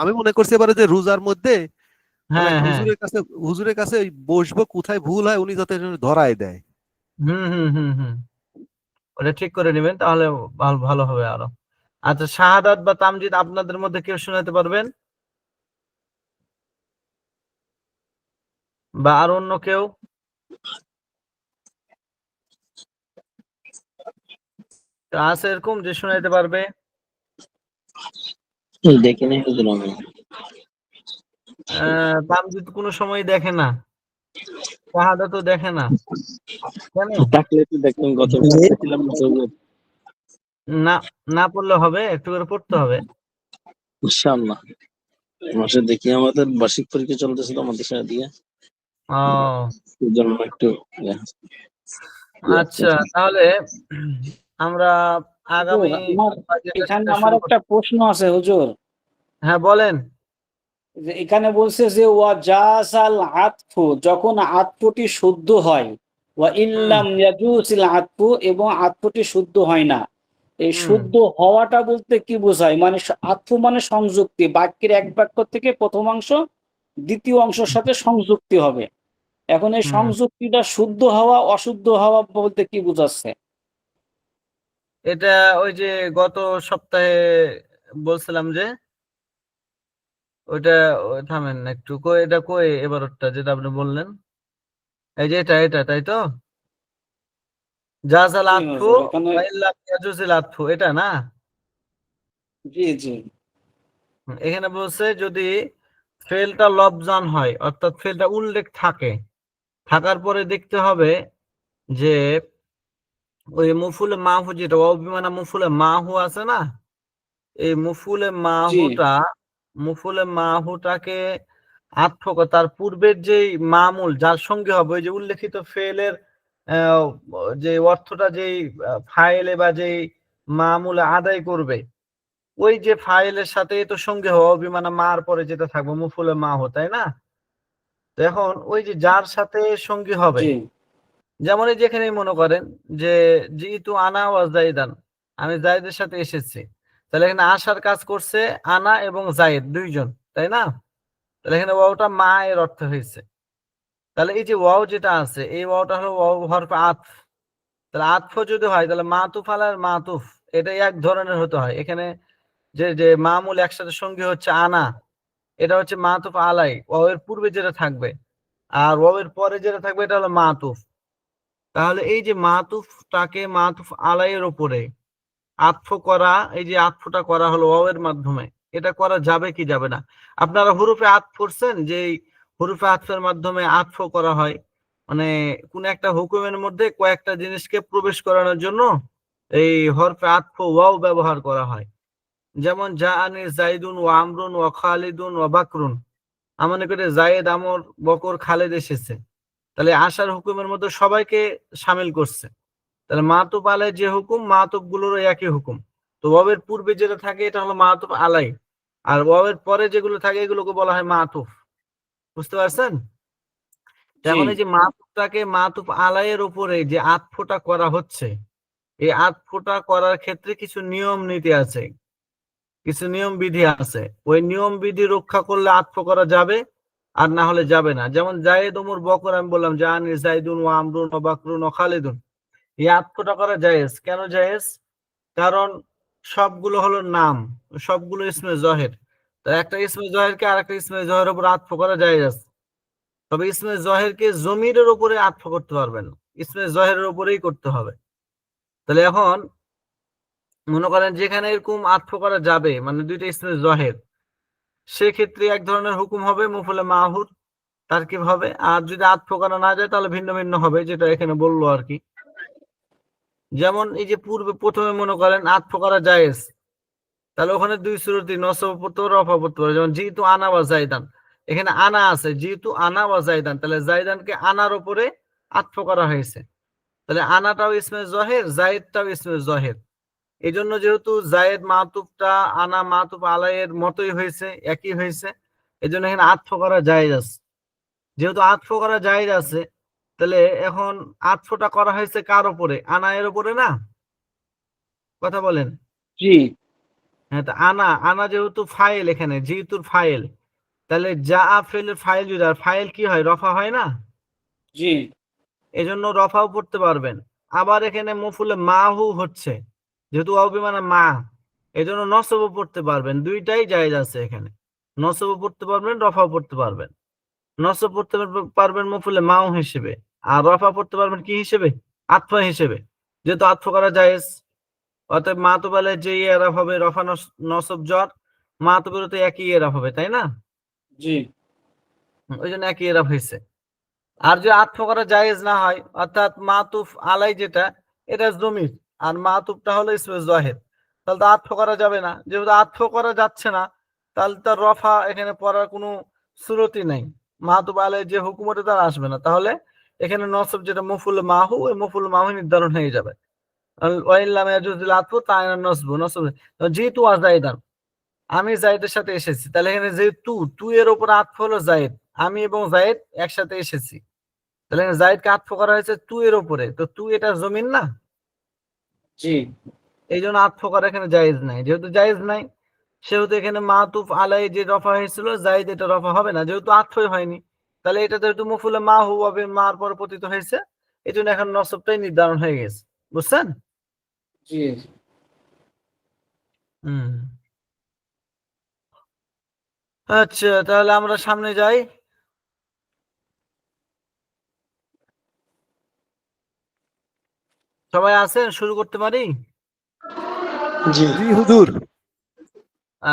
আমি মনে করছি এবারে যে রোজার মধ্যে মানে হ্যাঁ হ্যাঁ, হুজুরের কাছে ওই বসবো, কোথায় ভুল হয় উনি যাতে ধরায় দেয়। হুম, ওটা ঠিক করে নেবেন, তাহলে ভালো ভালো হবে আরো। আচ্ছা, শাহাদাত বা তামজিদ আপনাদের মধ্যে কেউ শোনাতে পারবেন, বা আর অন্য কেউ? আছে এরকম যে শোনাইতে পারবে? দেখিনি হুজুর আমি। তামজিদ কোনো সময় দেখে না, শাহাদাত তো দেখে না, কেন? থাকলে তো দেখতাম, গত ছিলাম না হুজুর। না, না পড়লে হবে, একটু করে পড়তে হবে। ইনশাআল্লাহ মাসে দেখি, আমাদের বার্ষিক পরীক্ষা চলতেছিল মাদ্রাসা দিয়ে, ও এই জন্য একটু আচ্ছা, তাহলে আমরা আগামী এখানে আমার একটা প্রশ্ন আছে হুজুর। হ্যাঁ বলেন। যে এখানে বলছে যে ওয়া জাসাল আতফু, যখন আতফুটি শুদ্ধ হয়, ওয়া ইল্লাম ইয়াজুসিল আতফু, এবং আতফুটি শুদ্ধ হয় না। এই শুদ্ধ হওয়াটা বলতে কি বোঝায়? মানে আতফু মানে সংযুক্তি, বাক্যের এক বাক্য থেকে প্রথম অংশ দ্বিতীয় অংশের সাথে সংযুক্তি হবে। এখন এই সংযুক্তিটা শুদ্ধ হওয়া অশুদ্ধ হওয়া বলতে কি বোঝাচ্ছে? এটা ওই যে গত সপ্তাহে বলছিলাম যে ওইটা, থামেন একটু, কই এটা, কই এবারটা যেটা আপনি বললেন, এই যে এটা তাই তো, জাজাল আতফু ওয়া ইল্লাম ইয়াজুজিল আতফু, এটা না? জি জি এখানে বলছে যদি ফেলটা লবজান হয়, অর্থাৎ ফেলটা উল্লেখ থাকে, থাকার পরে দেখতে হবে যে ওই মুফুলে মাহু, যেটা অবিমানা মুফুলে মাহু আছে না, এই মুফুলে মাহুটাকে আতফ, তার পূর্বের যে মামুল যার সঙ্গে হবে, ওই যে উল্লেখিত ফেলের যে অর্থটা যেই ফাইলে বা যেই মামুলে আদায় করবে, ওই যে ফাইলের সাথে তো সঙ্গে হবে, অবিমানা মার পরে যেটা থাকবে মুফুলে মাহু, তাই না? এখন ওই যে যার সাথে সঙ্গী হবে, জি যেমন এই যেখানে মনে করেন যে জিতু আনা ওয়া জাইদান, আমি জাইদের সাথে এসেছি, তাহলে এখানে আসার কাজ করছে আনা এবং জাইদ দুইজন, তাই না? তাহলে এখানে ওয়াওটা মা এর অর্থ হয়েছে। তাহলে এই যে ওয়াও যেটা আছে, এই ওয়াওটা হলো ওয়াও হরফে আতফ। তাহলে আতফ যদি হয় তাহলে মাতুফ আলার মাতুফ, এটা এক ধরনের হতে হয়। এখানে যে যে মামুল একসাথে সঙ্গী হচ্ছে আনা, এটা হচ্ছে মাতুফ আলাই, ওয়াও এর পূর্বে যেটা থাকবে, আর ওয়াও এর পরে যেটা থাকবে এটা হলো মাতুফ। তাহলে এই যে মাতুফটাকে মাতুফ আলাইয়ের উপরে আতফ করা, এই যে আতফটা করা হলো ওয়াওয়ের মাধ্যমে, এটা করা যাবে কি যাবে না? আপনারা হুরুফে আতফ করছেন, যে হুরুফে আতফের মাধ্যমে আতফ করা হয়, মানে কোন একটা হুকুমের মধ্যে কয়েকটা জিনিসকে প্রবেশ করানোর জন্য এই হরফে আতফ ওয়াও ব্যবহার করা হয়। যেমন জাআনি জাইদুন ওয়া আমরুন ওয়া খালিদুন ওয়া বাকরুন, আমার নিকটে জায়েদ, আমর, বকর, খালেদ এসেছে। তাহলে আসার হুকুমের মধ্যে সবাইকে শামিল করছে। তাহলে মাতুব আলাই যে হুকুম, মাতুব গুলোরও একই হুকুম। তো ওয়াবের পূর্বে যেটা থাকে এটা হলো মাতুব আলাই, আর ওয়াবের পরে যেগুলো থাকে এগুলোকে বলা হয় মাতুফ। বুঝতে পারছেন? এখন এই যে মাতুবটাকে মাতুব আলাইয়ের উপরে যে আতফটা করা হচ্ছে, এই আতফটা করার ক্ষেত্রে কিছু নিয়ম নীতি আছে, কিছু নিয়ম বিধি আছে। ওই নিয়ম বিধি রক্ষা করলে আতফ করা যাবে, আর না হলে যাবে না। যেমন জায়েদ, ওমর, বকর, আমি বললাম জানি জাইদুন ওয়া আমরুন ওয়া বাকরুন ওয়া খালিদুন, এই আতফটা করা জায়েজ। কেন জায়েজ? কারণ সবগুলো হলো নাম, সবগুলো ইসমে জহের। তো একটা ইসমে জহেরকে আর একটা ইসমে জহের উপর আতফ করা জায়েজ। তবে ইসমে জহেরকে জমিরের উপরে আতফ করতে পারবেন, ইসমে জহেরের উপরেই করতে হবে। তাহলে এখন মনে করেন যেখানে এরকম আতফ করা যাবে, মানে দুইটা ইসমে জহের, সেক্ষেত্রে এক ধরনের হুকুম হবে মুফুলে মাহুর, তারকিব হবে। আর যদি আতফ করা না যায় তাহলে ভিন্ন ভিন্ন হবে, যেটা এখানে বললো আর কি। যেমন এই যে পূর্বে প্রথমে মনে করেন আতফ করা জায়েজ, তাহলে ওখানে দুই সুরতি নসব পড়তে পারে, রফা পড়তে পারে। যেমন জিতু আনা ওয়া জাইদান, এখানে আনা আছে, জিতু আনা ওয়া জাইদান, তাহলে জাইদানকে আনার উপরে আতফ করা হয়েছে। তাহলে আনাটাও ইসমে জহের, জায়েদটাও ইসমে জহের। এই জন্য যেহেতু জায়েদ মাতুফটা আনা মাতুফ আলাইয়ের মতোই হয়েছে, একই হয়েছে, এই জন্য এখানে আতফ করা জায়েজ আছে। যেহেতু আতফ করা জায়েজ আছে, তাহলে এখন আতফটা করা হয়েছে কার উপরে? আনা এর উপরে না? কথা বলেন। জি হ্যাঁ, তো আনা আনা যেহেতু ফাইল, এখানে যেহেতু ফাইল, তাহলে যা ফেলের ফাইল যদি, আর ফাইল কি হয়, রফা হয় না, জি এই জন্য রফাও পড়তে পারবেন। আবার এখানে মফুলে মাহু হচ্ছে, যেহেতু অবিমানে মা, এই জন্য নসবও পড়তে পারবেন, দুইটাই জায়েজ আছে এখানে। নসবও পড়তে পারবেন, রফাও পড়তে পারবেন। নসব পড়তে পারবেন মফুলে মাও হিসেবে, আর রফা পড়তে পারবেন কি হিসেবে, আতফা হিসেবে, যেহেতু আতফা করা জায়েজ। অতএব মাতুবালে যে এরাব হবে রফা নসব জর, মাতুবের তো একই এরাব হবে, তাই না? জি ওই জন্য একই এরাব হয়েছে। আর যদি আতফা করা জায়েজ না হয়, অর্থাৎ মাতুফ আলাই যেটা, এটা জমির, আর মাতুফটা হলো ইসমে জাহির, তাহলে তো আতফা করা যাবে না। যেহেতু আতফা করা যাচ্ছে না, তাহলে তার রফা এখানে পড়ার কোনো সুরতি নাই, মাতুফ আলাই যে হুকুমতে তার আসবে না। তাহলে এখানে নসব যেটা মফুল মাহু, ওই মফুল মাহু নির্ধারণ হয়ে যাবে। ওয়াইল্লাম ইয়াজুজুল আতফু তাআলা নসবু নসব, যেহেতু আযাইদান, আমি জায়েদের সাথে এসেছি, তাহলে এখানে যেহেতু তু এর উপর আতফ হলো জায়েদ, আমি এবং জায়েদ একসাথে এসেছি, তাহলে জায়েদকে আতফ করা হয়েছে তু এর উপরে, তো তু এটা জমিন না, জি এই জন্য আতফ করা এখানে জায়েজ নাই। যেহেতু জায়েজ নাই, সেহেতু এখানে মাতুফ আলাই যে রফা হয়েছিল জায়েদ, এটা রফা হবে না, যেহেতু আতফই হয়নি। তাহলে এটা যেহেতু মফুলে মা হু হবে, মার পর পতিত হয়েছে, এই জন্য এখন নসবটাই নির্ধারণ হয়ে গেছে। বুঝছেন? জি হুম, আচ্ছা, তাহলে আমরা সামনে যাই। সবাই আছেন? শুরু করতে পারি? জি জি হুজুর।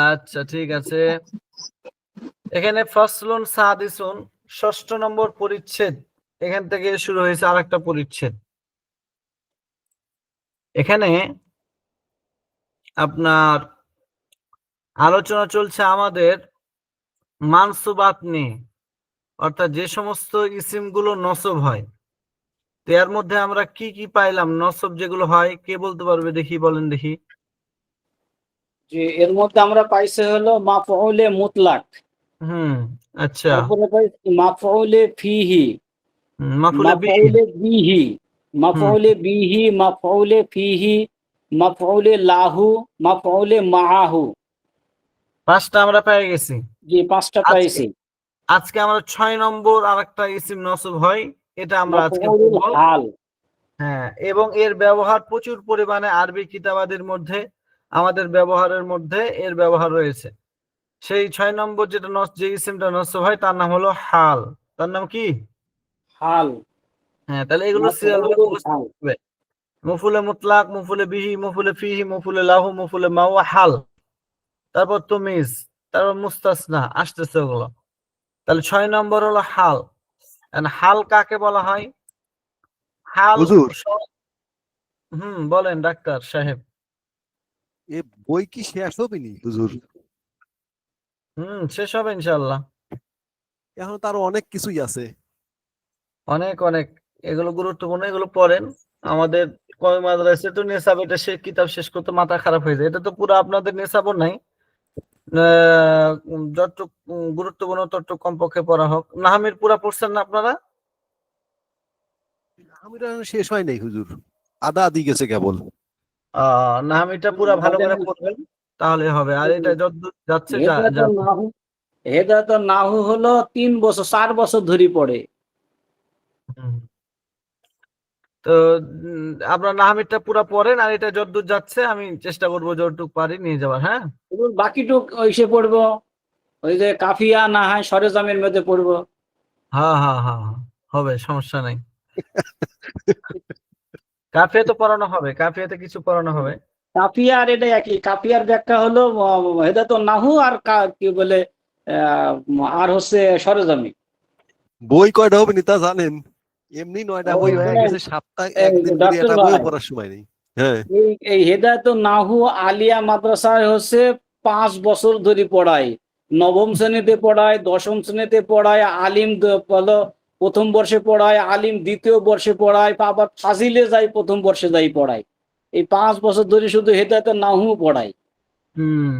আচ্ছা, ঠিক আছে। এখানে ফসলুন সাদিসুন, ৬ষ্ঠ নম্বর পরিচ্ছেদ, এখান থেকে শুরু হয়েছে আরেকটা পরিচ্ছেদ। এখানে আপনার আলোচনা চলছে আমাদের মানসুবাত নিয়ে, অর্থাৎ যে সমস্ত ইসিমগুলো নসব হয়। তো এর মধ্যে আমরা কি কি পাইলাম নসব যেগুলো হয়, কে বলতে পারবে দেখি, বলেন দেখি। জি এর মধ্যে আমরা পাইছে হলো মাফউলে মুতলাক, হুম, আচ্ছা। তারপরে পাইছি মাফউলে ফিহি, মাফুলে বিহি। মাফউলে বিহি, হুম, মাফউলে বিহি, মাফউলে ফিহি, মাফউলে লাহু, মাফউলে মাআহু। 5টা আমরা পেয়ে গেছি। জি 5টা আজকে পাইছি। আজকে আমরা 6 নম্বর আরেকটা ইসিম নসব হয়, এটা আমরা আজকে মাফউলুল পড়বো। হাল। হ্যাঁ, এবং এর ব্যবহার প্রচুর পরিমাণে আরবি কিতাবাদের মধ্যে, আমাদের ব্যবহারের মধ্যে এর ব্যবহার রয়েছে। সেই 6 নম্বর যেটা যে ইসিমটা নসব হয়, তার নাম হলো হাল। তার নাম কি? হাল, হ্যাঁ, তাহলে এগুলো সিরিয়াল ভাবে মাফউলুল মুখস্থ হাল। করতে হবে। মফুলে মুতলাক, মফুলে বিহি, মফুলে ফিহি, মফুলে লাহু, মফুলে মাও, হাল, তারপর তামিজ, তারপর মুস্তাসনা, আসতেছে ওগুলো। তাহলে 6 নম্বর হলো হাল। হাল কাকে বলা হয়? হাল হুজুর, বলেন ডাক্তার সাহেব। এ বই কি শেষ হবে নি হুজুর? শেষ হবে ইনশাআল্লাহ। এখন তো আরো অনেক কিছুই আছে। অনেক অনেক, এগুলো গুরুত্বপূর্ণ, এগুলো পড়েন। আমাদের কয় মাদ্রাসায় তো নেশাব, এটা সে কিতাব শেষ করতে মাথা খারাপ হয়ে যায়। এটা তো পুরো আপনাদের নেশাবও নাই, যতটুকু গুরুত্বপূর্ণ ততটুকু কমপক্ষে পড়া হোক। নাহামির পুরা পড়ছেন না আপনারা? আমিটা শেষ হয় নাই হুজুর, আদা আদি গেছে কেবল। নাহামিটা পুরা ভালো করে পড়বেন, তাহলে হবে। আর এটা যতদূর যাচ্ছে হেদায়েতুন নাহু, হেদায়েতুন নাহু হলো 3 বছর 4 বছর ধরে পড়ে। হুম। তো আপনার নাহামিরটা পুরা পড়েন, আর এটা যতদূর যাচ্ছে আমি চেষ্টা করবো যতটুকু পারি নিয়ে যাওয়ার। হ্যাঁ, এবং বাকিটুক ওইসে পড়বো, ওই যে কাফিয়া না হয় সরেজমের মধ্যে পড়বো। হ্যাঁ, হ্যাঁ, হ্যাঁ, হ্যাঁ, হবে, সমস্যা নাই। কাফিয়া তো পড়ানো হবে, কাফিয়াতে কিছু পড়ানো হবে। কাফিয়া আর এটা একই, কাফিয়ার ব্যাখ্যা হলো হেদায়েতুন নাহু আর কি বলে আর হচ্ছে সরেজমি। বই কয়টা হবে নি তা জানেন? এমনি 9টা বই হয়ে গেছে, সপ্তাহে একদিন করে ডক্টর একটা ভাই, বইও পড়ার সময় নেই। হ্যাঁ, এই হেদায়েতুন নাহু আলিয়া মাদ্রাসায় হচ্ছে 5 বছর ধরে পড়ায়। নবম শ্রেণীতে পড়ায়, 10ম শ্রেণীতে পড়ায়, আলিম হলো প্রথম বর্ষে পড়ায়, আলিম দ্বিতীয় বর্ষে পড়ায়, আবার ফাজিলে যাই প্রথম বর্ষে যাই পড়ায়। এই 5 বছর ধরে শুধু হেদায়েতুন নাহু পড়ায়। হুম,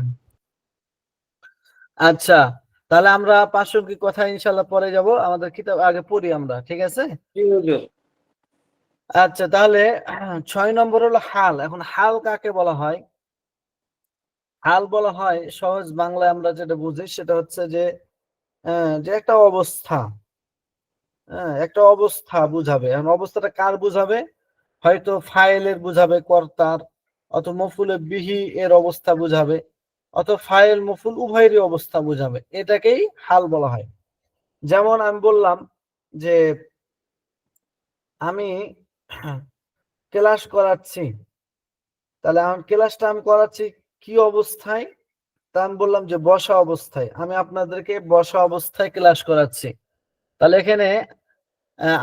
আচ্ছা, তাহলে আমরা প্রাসঙ্গিক কথা ইনশাল্লাহ পরে যাব, আমাদের কিতাব আগে পড়ি আমরা, ঠিক আছে? জি হুজুর। আচ্ছা, তাহলে 6 নম্বর হলো হাল। এখন হাল কাকে বলা হয়? হাল বলা হয় সহজ বাংলায় আমরা যেটা বুঝি সেটা হচ্ছে যে যে একটা অবস্থা, একটা অবস্থা বুঝাবে। এখন অবস্থাটা কার বুঝাবে? হয়তো ফাইলের বুঝাবে, কর্তার, অথবা মফুলে বিহি এর অবস্থা বুঝাবে, অথবা ফাইল মফুল উভয়েরই অবস্থা বুঝাবে। এটাকেই হাল বলা হয়। যেমন আমি বললাম যে আমি ক্লাস করাচ্ছি, তাহলে এখন ক্লাসটা আমি করাচ্ছি কি অবস্থায়? তা আমি বললাম যে বসা অবস্থায়। আমি আপনাদেরকে বসা অবস্থায় ক্লাস করাচ্ছি। তাহলে এখানে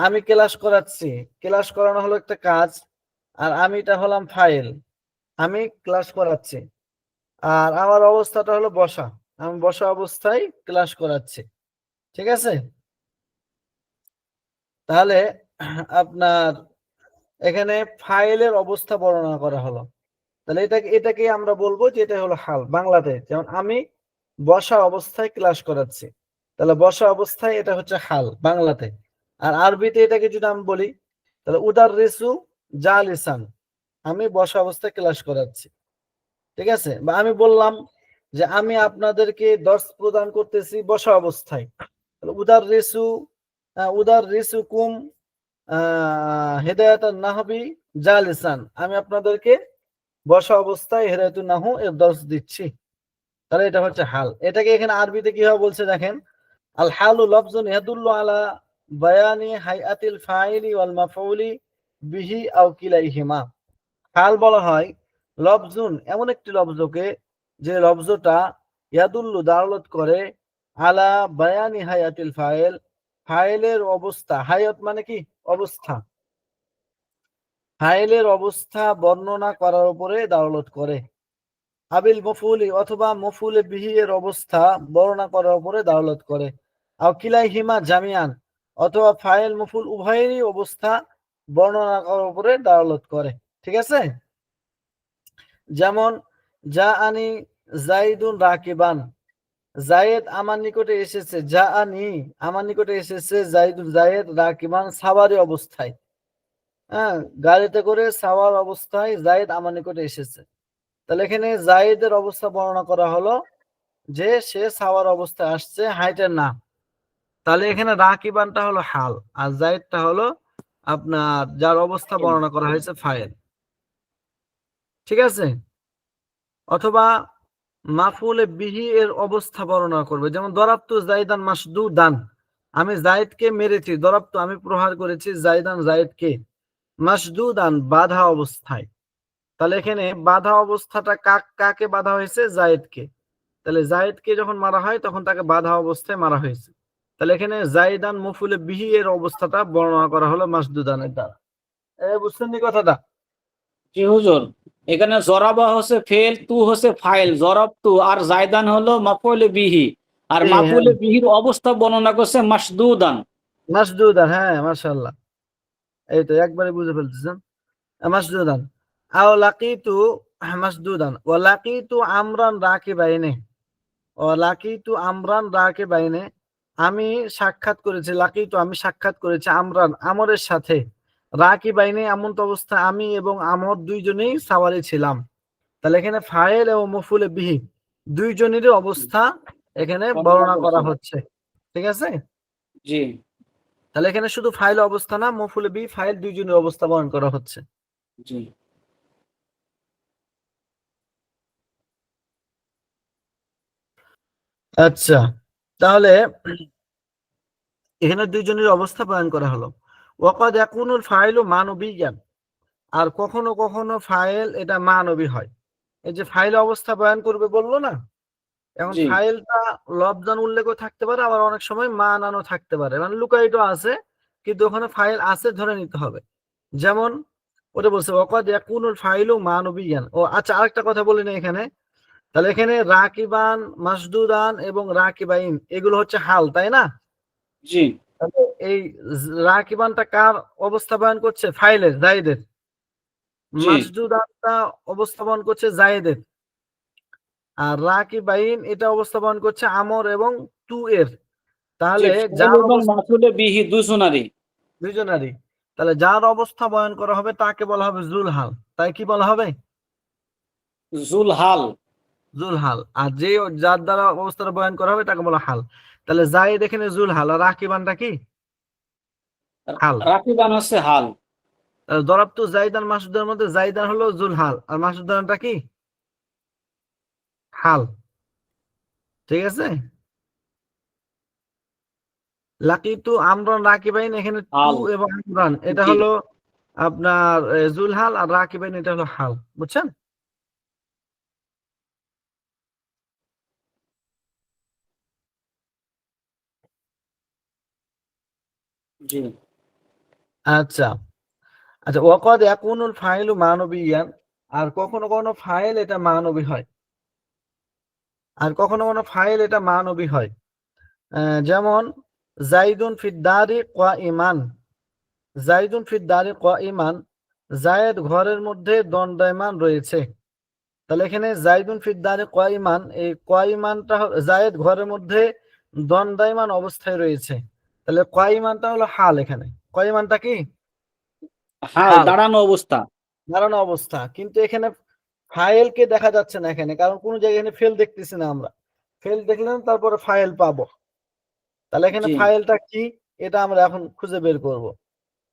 আমি ক্লাস করাচ্ছি, ক্লাস করানো হলো একটা কাজ, আর আমিটা হলাম ফাইল, আমি ক্লাস করাচ্ছি। আর আমার অবস্থাটা হলো বসা, আমি বসা অবস্থায় ক্লাস করাচ্ছি। ঠিক আছে? তাহলে আপনার এখানে ফাইলের অবস্থা বর্ণনা করা হলো। তাহলে এটাকে আমরা বলবো যে এটা হলো হাল বাংলাতে। যেমন আমি বসা অবস্থায় ক্লাস করাচ্ছি, তাহলে বসা অবস্থায় এটা হচ্ছে হাল বাংলাতে। আর আরবিতে এটাকে যদি আমি বলি তাহলে উদার রিসু জালিসান, আমি বসা অবস্থায় ক্লাস করাচ্ছি। ঠিক আছে? বা আমি বললাম যে আমি আপনাদেরকে দর্স প্রদান করতেছি বসা অবস্থায়, তাহলে উদার রিসু কুম হেদায়াতুন নাহবি জালিসান, আমি আপনাদেরকে বসা অবস্থায় হেদায়াতুন নাহু এর দর্স দিচ্ছি। তাহলে এটা হচ্ছে হাল। এটাকে এখানে আরবিতে কিভাবে বলছে দেখেন, আল হালু লফজুন ইয়াদুল্লু আলা বায়ানি হাইআতিল ফাইলি ওয়াল মাফউলি বিহি আও কিলাইহিমা। হাল বলা হয় লফজুন এমন একটি লফজকে যে লফজটা ইয়াদুল্লু দালালত করে আলা বায়ানি হাইআতিল ফাইল, ফাইলের অবস্থা, হায়াত মানে কি অবস্থা, ফাইলের অবস্থা বর্ণনা করার উপরে দালালত করে। আবিল মফুলি অথবা মফুলে বিহি এর অবস্থা বর্ণনা করার উপরে দালালত করে। আও কিলাইহিমা জামিয়ান, অথবা ফাইল মফুল উভয়েরই অবস্থা বর্ণনা করার উপরে দালালত করে। ঠিক আছে? যেমন যা আনি জাইদুন রাকিবান, জায়েদ আমার নিকটে এসেছে, যা আনি আমার নিকটে এসেছে, জাইদুন জায়েদ রাকিবান সাওয়ারি অবস্থায়, হ্যাঁ গাড়িতে করে সাওয়ার অবস্থায় জায়েদ আমার নিকটে এসেছে। তাহলে এখানে জায়েদের অবস্থা বর্ণনা করা হলো যে সে সাওয়ার অবস্থায় আসছে, হাইটের না। তাহলে এখানে রাকিবানটা হলো হাল, আর জায়েদটা হলো আপনার যার অবস্থা বর্ণনা করা হয়েছে ফাইল। ঠিক আছে? অথবা মাফুলে বিহি এর অবস্থা বর্ণনা করবে, যেমন দরাবতু জাইদান মাসদুদান, আমি জায়েদকে মেরেছি, দরাবতু আমি প্রহার করেছি, জাইদান জায়েদকে, মাসদুদান বাধা অবস্থায়। তাহলে এখানে বাধা অবস্থাটা কাকে বাধা হয়েছে? জায়েদকে। তাহলে জায়েদকে যখন মারা হয় তখন তাকে বাধা অবস্থায় মারা হয়েছে। তাহলে এখানে জাইদান মফুলে বিহি এর অবস্থাটা বর্ণনা করা হলো মাসদুদানের দ্বারা। বুঝছেন নি কথাটা? জি হুজুর, এখানে জরাবা হচ্ছে ফেল, তু হচ্ছে ফাইল, জরাব তু, আর জায়দান হলো মাফউলে বিহি, আর হ্যাঁ, মাফউলে বিহির অবস্থা বর্ণনা করছে মাসদুদান। মাসদুদান, হ্যাঁ মাশাআল্লাহ, এই তো একবারে বুঝে ফেলতেছেন। মাসদুদান আও লাকিতু মাসদুদান ওয়া লাকিতু আমরান রাকিবাইনে, ওয়া লাকিতু আমরান রাকিবাইনে, আমি সাক্ষাৎ করেছি, লাকিতু আমি সাক্ষাৎ করেছি, আমরান আমরের সাথে, রাকিবাইনে এমন তো অবস্থা আমি এবং আমর দুইজনেই সাওয়ারি ছিলাম। তাহলে এখানে ফাইল এবং মফুলে বিহি দুইজনেরই অবস্থা এখানে বর্ণনা করা হচ্ছে। ঠিক আছে? জি তাহলে এখানে শুধু ফাইল অবস্থা না, মফুলে বিহি ফাইল দুইজনের অবস্থা বর্ণনা করা হচ্ছে। জি আচ্ছা, তাহলে এখানে দুইজনের অবস্থা বয়ান করা হলো। ওয়াকাদ ইয়াকুনুল ফাইলু মানবিয়ান, আর কখনো কখনো ফাইল এটা মানবী হয়। এই যে ফাইল অবস্থা বয়ান করবে বললো না, এখন জি ফাইলটা লফজান উল্লেখও থাকতে পারে, আবার অনেক সময় মানানো থাকতে পারে, মানে লুকায়িত আছে কিন্তু ওখানে ফাইল আছে ধরে নিতে হবে। যেমন ওটা বলছে ওয়াকাদ ইয়াকুনুল ফাইলু মানবিয়ান। ও আচ্ছা, আরেকটা কথা বলি না এখানে, তাহলে এখানে রাকিবান, মাসদুদান এবং রাকিবাইন এগুলো হচ্ছে হাল, তাই না? জি তাহলে এই রাকিবানটা কার অবস্থা বয়ান করছে? ফাইলের, জায়েদের। জি মাসদুদানটা অবস্থা বয়ান করছে জায়েদের। আর রাকিবাইন এটা অবস্থা বয়ান করছে আমর এবং তু এর। জি, তাহলে ফাইল যার এবং অবস্থা মাফউলে বিহি দুজনারই। দুইজনারই, তাহলে যার অবস্থা বয়ান করা হবে তাকে বলা হবে জুল হাল। তাই কি বলা হবে? জুল হাল। জুল হাল। আর যে যার দ্বারা অবস্থাটা বয়ান করা হবে তাকে বলা হাল। তাহলে জায়েদ এখানে জুল হাল, আর রাকিবানটা কি হাল। রাকিবান হচ্ছে হাল। দরাবতু জাইদান মাসুদার মধ্যে জাইদান হলো জুল হাল, আর মাসুদানটা কি হাল। ঠিক আছে। লাকিতু আমরান রাকিবাইন, এখানে তু হাল। এবং আমরান এটা জি হলো আপনার জুল হাল, আর রাকিবাইন এটা হলো হাল। বুঝছেন? জি। আচ্ছা আচ্ছা, ওয়াকাদ ইয়াকুনুল ফাইলু মানবিয়ান, আর কখনো কখনো ফাইল এটা মানবী হয়, আর কখনো কখনো ফাইল এটা মানবী হয়। যেমন জাইদুন ফিদ দারি কাইমান, জাইদুন ফিদ দারি কাইমান, জায়েদ ঘরের মধ্যে দণ্ডায়মান রয়েছে। তাহলে এখানে জাইদুন ফিদ দারি কাইমান, এই কাইমানটা জায়েদ ঘরের মধ্যে দণ্ডায়মান অবস্থায় রয়েছে। তাহলে কাইমানটা হলো হাল। এখানে কাইমানটা কি হাল, হাল, দাঁড়ানো অবস্থা। দাঁড়ানো অবস্থা। কিন্তু এখানে ফাইলকে দেখা যাচ্ছে না এখানে, কারণ কোন জায়গায় এখানে ফেল দেখতেছি না আমরা। ফেল দেখলাম তারপরে ফাইল পাবো। তাহলে এখানে জি ফাইলটা কি এটা আমরা এখন খুঁজে বের করব।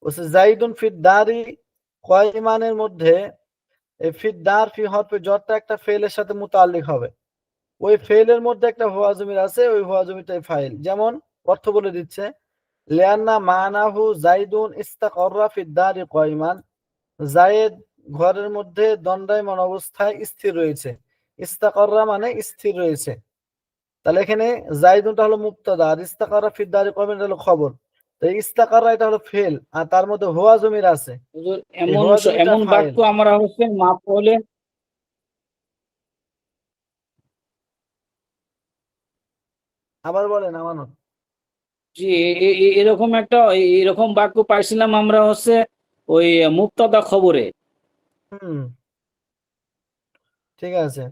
বলছে জাইদুন ফিদ দারি কাইমানের মধ্যে এই ফিদ দার ফি হরফে জরটা একটা ফেলের সাথে মুতাল্লিক হবে। ওই ফেলের মধ্যে একটা হুয়া জমির আছে, ওই হুয়া জমিটাই ফাইল। যেমন অর্থ বলে দিচ্ছে, লিয়ান্না মানাহু জাইদুন ইস্তাকাররা ফিদ দারি কাইমান, জায়েদ ঘরের মধ্যে দণ্ডায়মান অবস্থায় স্থির রয়েছে। ইস্তাকাররা মানে স্থির রয়েছে। তাহলে এখানে জাইদুনটা হলো মুবতাদা, আর ইস্তাকাররা ফিদ দারি কাইমান হলো খবর। তো ইস্তাকাররা এটা হলো ফেল, আর তার মধ্যে হুয়া জমির আছে। হুজুর, এই এমন হুয়া জমিরটা এমন ফাইল। বাক্য আমরা হচ্ছে মাফউলে, আবার বলেন আমানত। জি এরকম একটা এরকম বাক্য পাইছিলাম আমরা হচ্ছে ওই মুবতাদা খবরে। হুম, ঠিক আছে।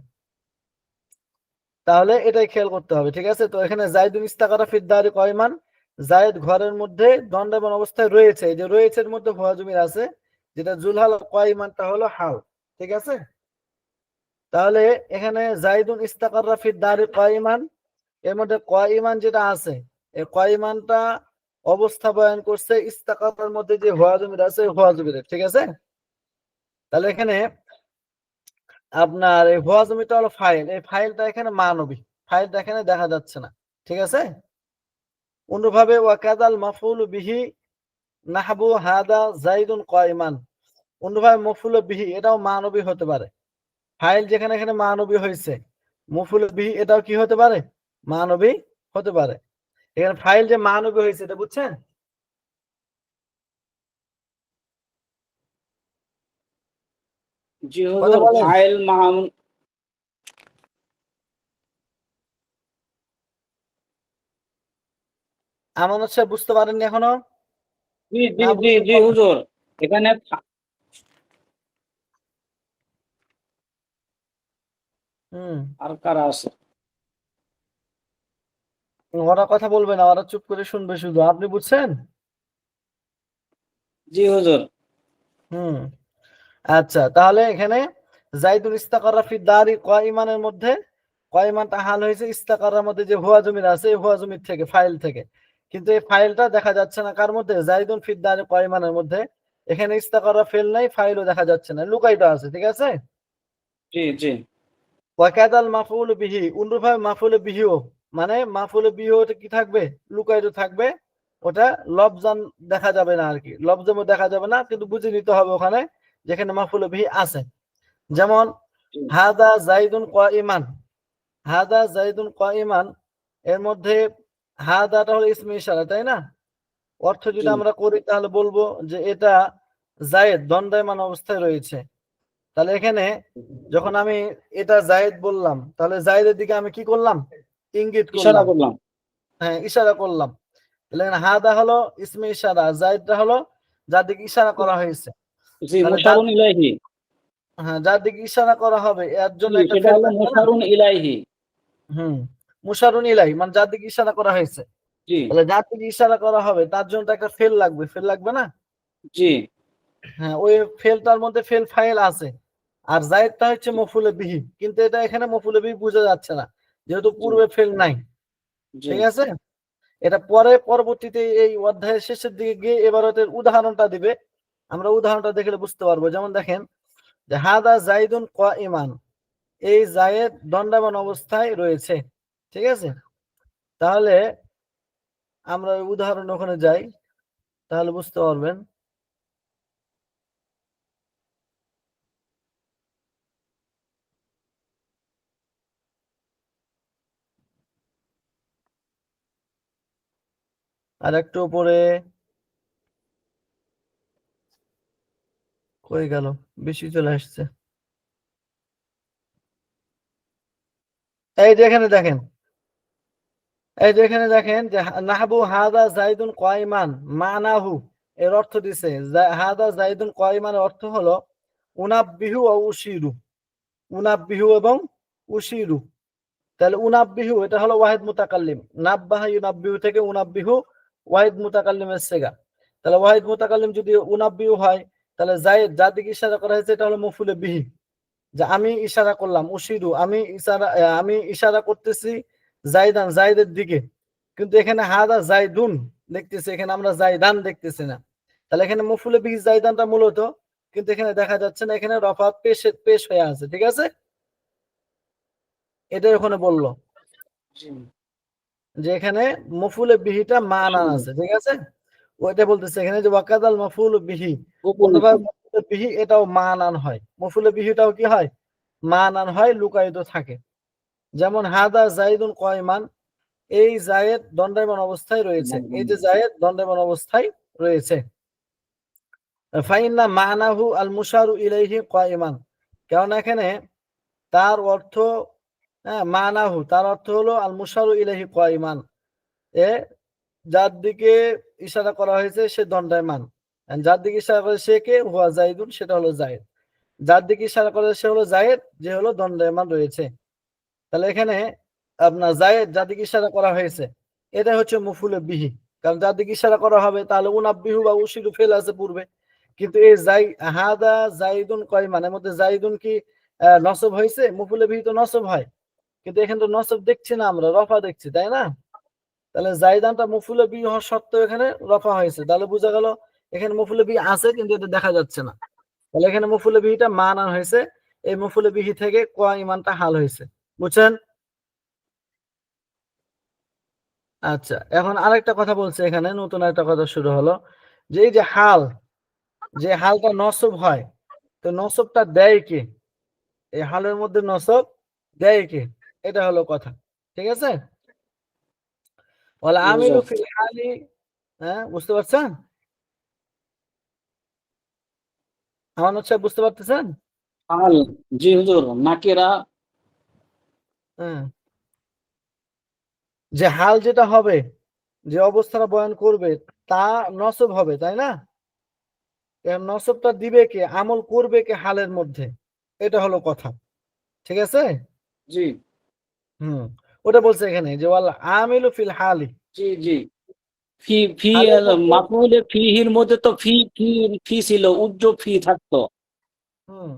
তাহলে এটাই খেয়াল করতে হবে। ঠিক আছে। তো এখানে জাইদুন ইস্তাকারা ফিদ দারি কাইমান, জায়েদ ঘরের মধ্যে দণ্ডায়মান অবস্থায় রয়েছে। এই যে রয়েছে এর মধ্যে হুয়া জমির আছে, যেটা জুলহাল, কাইমানটা হলো হাল। ঠিক আছে। তাহলে এখানে জাইদুন ইস্তাকাররা ফিদ দারি কাইমান, এর মধ্যে কাইমান যেটা আছে, এই কাইমানটা অবস্থা বয়ান করছে ইস্তাকারার মধ্যে যে হুয়া জমির আছে, হুয়া জমির। ঠিক আছে। তাহলে এখানে আপনার এই হুয়া জমিটা হলো ফাইল, এই ফাইলটা এখানে মানবী, ফাইলটা এখানে দেখা যাচ্ছে না। ঠিক আছে। অন্যভাবে ওয়াকাদাল মাফউল বিহি নাহবু হাদা জাইদুন কাইমান, অন্যভাবে মফুল বিহি এটাও মানবী হতে পারে। ফাইল যেখানে এখানে মানবী হয়েছে, মফুল বিহি এটাও কি হতে পারে, মানবী হতে পারে। এখানে ফাইল যে মানবী হয়েছে এটা বুঝছেন? জি কথা হুজুর, বলেন। ফাইল আমানত সাহেব বুঝতে পারেননি এখনো? জি জি না জি বুঝতে জি পারেন? হুজুর, এখানে হুম, আর কারা আছে? ওরা কথা বলবে না, ওরা চুপ করে শুনবে শুধু। আপনি বুঝছেন? জি হুজুর। হুম, আচ্ছা। তাহলে এখানে জাইদুল ইস্তাকাররা ফি দারি কাইমানের মধ্যে কাইমানটা হাল হয়েছে ইস্তাকারার মধ্যে যে হুয়া জমির আছে, এই হুয়া জমির থেকে, ফাইল থেকে। কিন্তু এই ফাইলটা দেখা যাচ্ছে না কার মধ্যে, জাইদুল ফি দারি কাইমানের মধ্যে। এখানে ইস্তাকাররা ফেল নাই, ফাইলও দেখা যাচ্ছে না, লুকাইটা আছে। ঠিক আছে। জি জি ওয়াকাদাল মাফউল বিহি, অনুরূপভাবে মাফউল বিহিও, মানে মাফউল বিহি ওটা কি থাকবে, লুকায়িত থাকবে। ওটা লফজান দেখা যাবে না আর কি, লফজামও দেখা যাবে না, কিন্তু বুঝে নিতে হবে ওখানে যেখানে মাফউল বিহি আছে। যেমন জি হাদা জাইদুন কাইমান, হাদা জাইদুন কাইমান, এর মধ্যে হাদাটা হলো ইসমে ইশারা, তাই না? অর্থ যদি জি আমরা করি তাহলে বলবো যে এটা জায়েদ দণ্ডায়মান অবস্থায় রয়েছে। তাহলে এখানে যখন আমি এটা জায়েদ বললাম, তাহলে জায়েদের দিকে আমি কি করলাম, ইঙ্গিত ইশারা করলাম। করলাম। হ্যাঁ, ইশারা করলাম। তাহলে এখানে হাদা হলো ইসমে ইশারা, জায়েদটা হলো যার দিকে ইশারা করা হয়েছে। জি, তাহলে যার, মুশারুন ইলাইহি। হ্যাঁ, যার দিকে ইশারা করা হবে এর জন্য জি, একটা সেটা ফেল হলো লাগবে না? মুশারুন ইলাইহি। হুম, মুশারুন ইলাই মানে যার দিকে ইশারা করা হয়েছে। জি তাহলে যার দিকে ইশারা করা হবে তার জন্য তো একটা ফেল লাগবে, ফেল লাগবে না? জি হ্যাঁ, ওই ফেলটার মধ্যে ফেল ফাইল আছে, আর জায়েদটা হচ্ছে মফুলে বিহি, কিন্তু এটা এখানে মফুলে বিহি বোঝা যাচ্ছে না যেহেতু পূর্বে ফেল নাই। জি ঠিক আছে, এটা পরে পরবর্তীতে এই অধ্যায়ের শেষের দিকে গিয়ে এবার ওদের উদাহরণটা দিবে, আমরা উদাহরণটা দেখলে বুঝতে পারবো। যেমন দেখেন যে হাদা জাইদুন কাইমান, এই জায়েদ দণ্ডায়মান অবস্থায় রয়েছে। ঠিক আছে, তাহলে আমরা ওই উদাহরণ ওখানে যাই, তাহলে বুঝতে পারবেন। আর একটু উপরে কই গেল, বেশি চলে আসছে। এই যে এখানে দেখেন, এই যে এখানে দেখেন যে নাহবু হাদা জাইদুন কাইমান মানাহু, এর অর্থ দিছে হাদা জাইদুন কাইমানের অর্থ হলো উনাব্বিহু ও উশিরু, উনাব্বিহু এবং উশিরু। তাহলে উনাব্বিহু এটা হলো ওয়াহিদ মুতাকাল্লিম, নাব্বাহা ইউনাব্বিহু থেকে উনাব্বিহু ওয়াহিদ মুতাকাল্লিমের সিগা। তাহলে ওয়াহিদ মুতাকাল্লিম যদি উনাব্বিহু হয়, তাহলে জায়েদ যার দিকে ইশারা করা হয়েছে এটা হলো মফুলে বিহি, যে আমি ইশারা করলাম, উশিরু আমি ইশারা করতেছি জাইদান জাইদের দিকে, কিন্তু এখানে হাদা জাইদুন দেখতেছি, এখানে আমরা জাইদান দেখতেছি না। তাহলে এখানে মফুলে বিহি জাইদানটা মূলত, কিন্তু এখানে দেখা যাচ্ছে না, এখানে রফা পেশ হয়ে আছে। ঠিক আছে, এটাই ওখানে বললো যে এখানে মফুলে বিহিটা মানান আছে। ঠিক আছে, ওইটা বলতেছে এখানে যে ওয়াকাদাল মফুল বিহি, অন্যভাবে মফুলে বিহি এটাও মানান হয়, মফুলে বিহিটাও কি হয়, মানান হয়, লুকায়িত থাকে। যেমন হাদা জাইদুন কাইমান, এই জায়েদ দণ্ডায়মান অবস্থায় রয়েছে, এই যে জায়েদ দণ্ডায়মান অবস্থায় রয়েছে। ফাইন্না মানাহু আল মুশারু ইলাইহি কাইমান, কারণ এখানে তার অর্থ, মানাহু তার অর্থ হলো আল মুশারু ইলাইহি কাইমান, এ যার দিকে ইশারা করা হয়েছে সে দণ্ডায়মান, যার দিকে ইশারা করে সে কে, হুয়া জাইদুন, সেটা হলো জায়েদ, যার দিকে ইশারা করে সে হলো জায়েদ, যে হলো দণ্ডায়মান রয়েছে। তাহলে এখানে আপনার জায়েদ যার দিকে ইশারা করা হয়েছে এটা হচ্ছে মফুলে বিহি, কারণ যার দিকে ইশারা করা হবে তাহলে উনাব্বিহু বা উশিরু ফেল আছে পূর্বে, কিন্তু এই হাদা জাইদুন কাইমানের মধ্যে জাইদুন কি নসব হয়েছে? মফুলে বিহি তো নসব হয়, কিন্তু এখানে তো নসব দেখছি না, আমরা রফা দেখছি, তাই না? তাহলে জাইদানটা মফুলে বিহি হওয়ার সত্ত্বেও এখানে রফা হয়েছে, তাহলে বোঝা গেল এখানে মফুলে বিহি আছে কিন্তু এটা দেখা যাচ্ছে না। তাহলে এখানে মফুলে বিহিটা মানান হয়েছে, এই মফুলে বিহি থেকে কাইমানটা হাল হয়েছে। বুঝছেন? আচ্ছা, এখন আরেকটা কথা বলছে এখানে, নতুন একটা কথা শুরু হলো, যে এই যে হাল, যে হালটা নসব হয়, তো নসবটা দেয় কে? এই হালের মধ্যে নসব দেয় কে? এটা হলো কথা। ঠিক আছে, ওয়াল আমিলু ফিল হালি, হ্যাঁ বুঝতে পারছেন? আমার হচ্ছে বুঝতে পারতেছেন? হাল, জি হুজুর, নাকিরা। হ্যাঁ, যে হাল যেটা হবে, যে অবস্থাটা বয়ান করবে তা নসব হবে, তাই না? নসবটা দিবে কে, আমল করবে কে হালের মধ্যে, এটা হলো কথা। ঠিক আছে, জি ওটা বলছে এখানে যে ওয়াল আমিলু ফিল হালি, জি জি ফি ফি হালের মধ্যে, মাফউলে ফিহির মধ্যে তো ফি ফি ফি ছিল, উজ্জ ফি থাকতো। হুম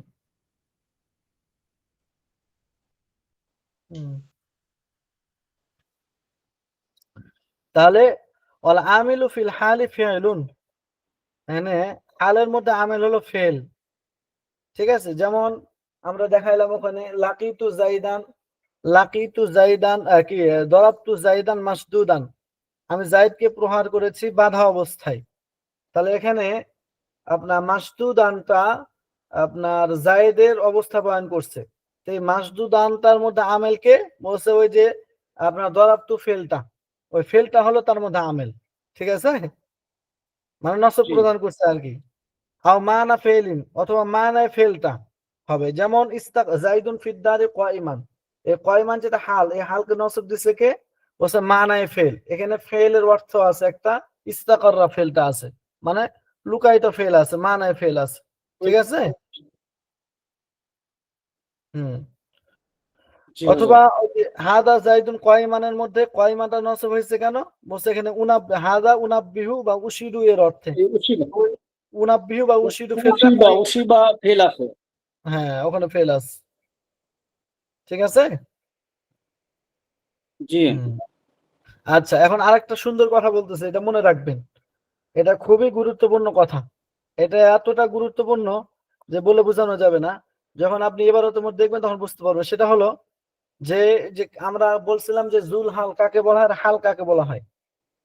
হুম তাহলে ওয়াল আমিলু ফিল হালি ফিআলুন, মানে হালের মধ্যে আমিল হলো ফেল। ঠিক আছে, যেমন আমরা দেখাইলাম ওখানে লাকিতু জাইদান কি দরাবতু জাইদান মাসদুদান, আমি জাইদকে প্রহার করেছি বাধা অবস্থায়। তাহলে এখানে আপনার মাসদুদানটা আপনার জায়েদের অবস্থা বয়ান করছে, তো এই মাসদুদানটার মধ্যে আমেলকে বলছে ওই যে আপনার দরাবতু ফেলটা, ওই ফেলটা হলো তার মধ্যে আমেল। ঠিক আছে, মানে নসব প্রদান করছে আর কি। আও মানা ফেলিন, অথবা মানায় ফেলটা হবে, যেমন জাইদুন ফিদ্দারে কাইমান, এই কাইমান যেটা হাল, এই হালকে নসব দিছে কে, বলছে মানায় ফেল। এখানে ফেলের অর্থ আছে একটা, ইস্তাকাররা ফেলটা আছে, মানে লুকায়িত ফেল আছে, মানায় ফেল আছে। ঠিক আছে, অথবা হাদা জাইদুন কাইমানের মধ্যে কাইমানটা নসব হয়েছে কেন, বলছে এখানে হাদা উনাব্বিহু বা উশিদু এর অর্থে, উনাব্বিহু বা উশিদু ফেলটা ফেল আছে। হ্যাঁ ওখানে ফেল আছে, ঠিক আছে। জি হুম। আচ্ছা এখন আরেকটা সুন্দর কথা বলতেছে, এটা মনে রাখবেন, এটা খুবই গুরুত্বপূর্ণ কথা। এটা এতটা গুরুত্বপূর্ণ যে বলে বোঝানো যাবে না। যখন আপনি এবারও তোমার দেখবেন তখন বুঝতে পারবেন। সেটা হলো যে যে আমরা বলছিলাম যে জুল হাল কাকে বলা হয় আর হাল কাকে বলা হয়।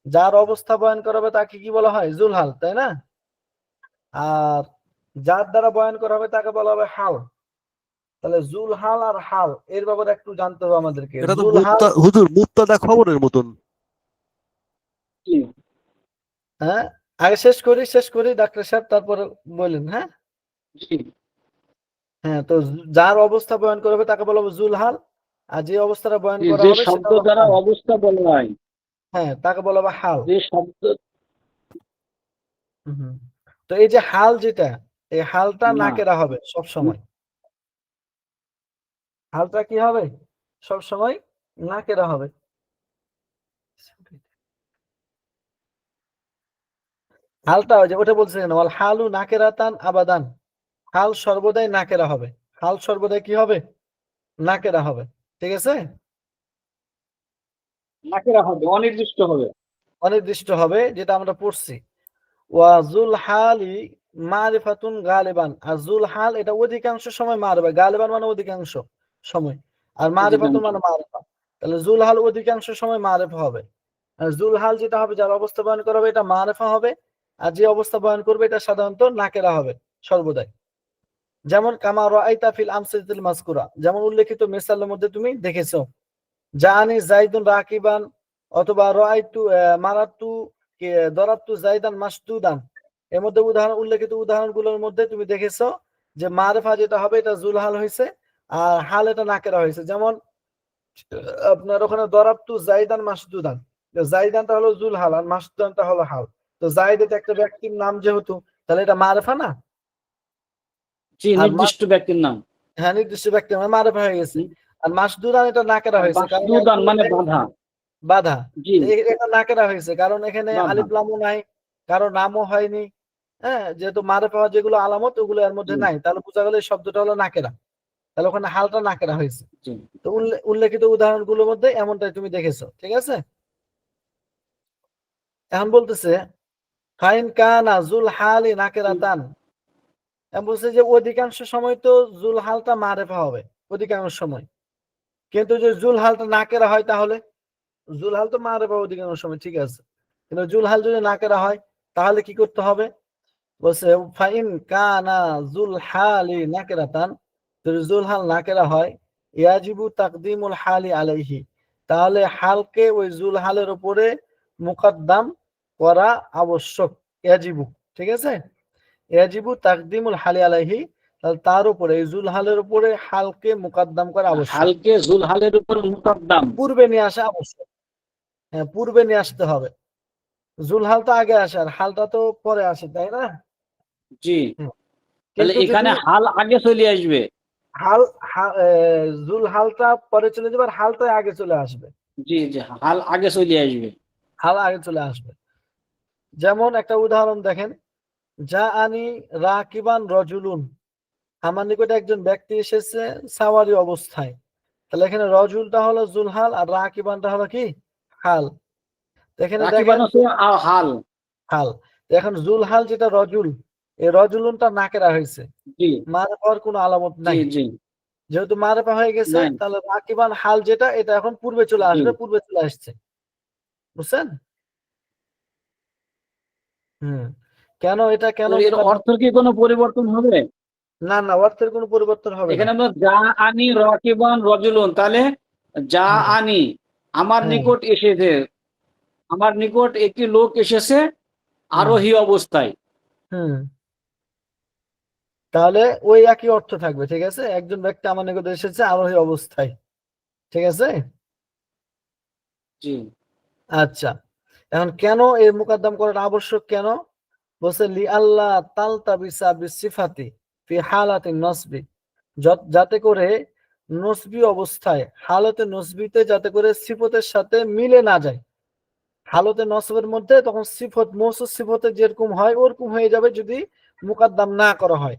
যার অবস্থা বয়ান করা হবে তাকে কি বলা হয়? জুল হাল, তাই না? আর যার দ্বারা বয়ান করা হবে তাকে বলা হবে হাল। তাহলে জুল হাল আর হাল এর ব্যাপারে একটু জানতে হবে আমাদেরকে। এটা তো জুল হাল, হুজুর মুক্তাদা খবরের মতন। জি হ্যাঁ আগে শেষ করি ডাক্তার সাহেব, তারপরে বলেন। হ্যাঁ জি হ্যাঁ, তো যার অবস্থা বয়ান করা হবে তাকে বলা হবে জুল হাল, আর যে অবস্থাটা বয়ান জি, করা যে হবে সেটা শব্দ হলো দ্বারা হাল। অবস্থা বলা হয়, হ্যাঁ তাকে বলা হবে হাল। যে শব্দ হুম। তো এই যে হাল যেটা, এই হালটা না নাকেরা হবে সব সময়। হালটা কি হবে? সব সময় নাকেরা হবে। হালটা ওই যে ওটা বলছে কেন, ওয়াল হালু নাকেরাতান আবাদান, হাল সর্বদাই নাকেরা হবে। হাল সর্বদাই কি হবে? নাকেরা হবে, ঠিক আছে। নাকেরা হবে, অনির্দিষ্ট হবে। অনির্দিষ্ট হবে, যেটা আমরা পড়ছি। ওয়া জুল হালি মারিফাতুন গালিবান, আর জুল হাল এটা অধিকাংশ সময় মারবে, গালিবান মানে অধিকাংশ সময়, আর মারিফাতুন অধিকাংশ মানে মারিফা। তাহলে জুল হাল অধিকাংশ সময় মারিফা হবে। আর জুল হাল যেটা হবে, যার অবস্থা বয়ন করা হবে এটা মারিফা হবে, আর যে অবস্থা বয়ন করবে এটা সাধারণত নাকেরা হবে সর্বদাই। যেমন কামা রাআইতা ফিল আমসিলাতিল মাযকুরা, যেমন উল্লেখিত মিসালের মধ্যে তুমি দেখেছো। জানি জাইদুন রাকিবান, অথবা রাআইতু মারাতু দরাবতু জাইদান মাসদুদান, এর মধ্যে উল্লেখিত উদাহরণগুলোর মধ্যে তুমি দেখেছো যে মারিফা যেটা হবে এটা জুল হাল হয়েছে, আর হাল এটা নাকেরা হয়েছে। যেমন আপনার ওখানে দরাবতু জাইদান মাসদুদান, জাইদানটা হলো জুল হাল আর মাসদুদানটা হলো হাল। তো জাইদ এটা একটা ব্যক্তির নাম যেহেতু, তাহলে এটা মারিফা না? জি, আর নির্দিষ্ট ব্যক্তির নাম। হ্যাঁ নির্দিষ্ট ব্যক্তি মানে মারিফা হয়ে গেছে। আর মাসদুদান এটা নাকেরা আর হয়েছে, কারণ মাসদুদান মানে বাধা। বাধা। জি এটা নাকেরা হয়েছে কারণ এখানে বাধা। আলিফ লামও নাই, কারো নামও হয়নি। হ্যাঁ যেহেতু মারিফা যেগুলো আলামত ওগুলো এর মধ্যে জি নাই, তাহলে বোঝা গেল এই শব্দটা হলো নাকেরা। তাহলে ওখানে হালটা নাকেরা হয়েছে। জি তো উল্লেখিত উদাহরণগুলোর মধ্যে এমনটাই তুমি দেখেছো, ঠিক আছে। এখন বলতেছে ফাইন কানা জুল হালি নাকেরাতান, এখন বলছে যে অধিকাংশ সময় তো জুল হালটা মারিফা হবে অধিকাংশ সময়, কিন্তু যে জুল হালটা নাকেরা হয় তাহলে জুল হাল তো মারিফা অধিকাংশ সময়, ঠিক আছে, কিন্তু জুল হাল যদি নাকেরা হয় তাহলে কি করতে হবে? বলছে ফাইন কানা জুল হালি নাকেরাতান, যদি জুল হাল নাকেরা হয় ইয়াজিবু তাকদিমুল হালি আলাইহি, তাহলে হালকে ওই জুল হালের উপরে মুকদ্দাম করা আবশ্যক। ইয়াজিবু, ঠিক আছে, ইয়াজিবু তাকদিমুল হালি আলাইহি, তাহলে তার উপরে এই জুল হালের উপরে হালকে মুকদ্দাম করা আবশ্যক, হালকে জুল হালের উপর মুকদ্দাম। পূর্বে নিয়ে আসা আবশ্যক। হ্যাঁ পূর্বে নিয়ে আসতে হবে। জুল হাল তো আগে আসে আর হালটা তো পরে আসে, তাই না? জি, হুম। তাহলে কিন্তু যদি এখানে হাল আগে চলে আসবে। হাল জুল হালটা পরে চলে যাবে আর হালটা আগে চলে আসবে। জি জি, হাল আগে চলে আসবে। হাল আগে চলে আসবে। যেমন একটা উদাহরণ দেখেন, যা আনি রাকিবান রজুলুন, আমার নিকটে একজন ব্যক্তি এসেছে সাওয়ারি অবস্থায়। তাহলে এখানে রজুলটা হলো জুল হাল আর রাকিবানটা হলো কি হাল। এখানে রাকিবান দেখেন হচ্ছে হাল। হাল। এখন জুল হাল যেটা রজুল, এই রজুলুনটা নাকেরা হয়েছে, জি মারিফার কোনো আলামত জি নাই। জি, যেহেতু মারিফা হয়ে গেছে নাই। তাহলে রাকিবান হাল যেটা এটা এখন পূর্বে চলে জি, আসবে, পূর্বে চলে আসছে, বুঝছেন? হুম। কেন এটা তো কেন এর মুকাদ্দাম? অর্থ কি কোনো পরিবর্তন হবে? না না, অর্থের কোনো পরিবর্তন হবে না। এখানে আমরা যা আনি রাকিবান রজুলুন, তাহলে যা হুম, আনি আমার হ্যাঁ, নিকট এসেছে, আমার নিকট একটি লোক এসেছে হুম, আরোহী অবস্থায়। হুম। তাহলে ওই একই অর্থ থাকবে, ঠিক আছে, একজন ব্যক্তি আমার নিকট এসেছে আরোহী অবস্থায়, ঠিক আছে। জি আচ্ছা এখন কেন এই মুকাদ্দাম করাটা আবশ্যক কেন? বলছে লি আল্লাহ তালতাবিসা বিসিফাতি ফি হালাতিন নসবি, যাতে করে নসবি অবস্থায়, হালতে নসবিতে যাতে করে সিফতের সাথে মিলে না যায়। হালতে নসবের মধ্যে তখন সিফত মৌসুফ সিফতে যেরকম হয় ওরকম হয়ে যাবে যদি মুকাদ্দাম না করা হয়।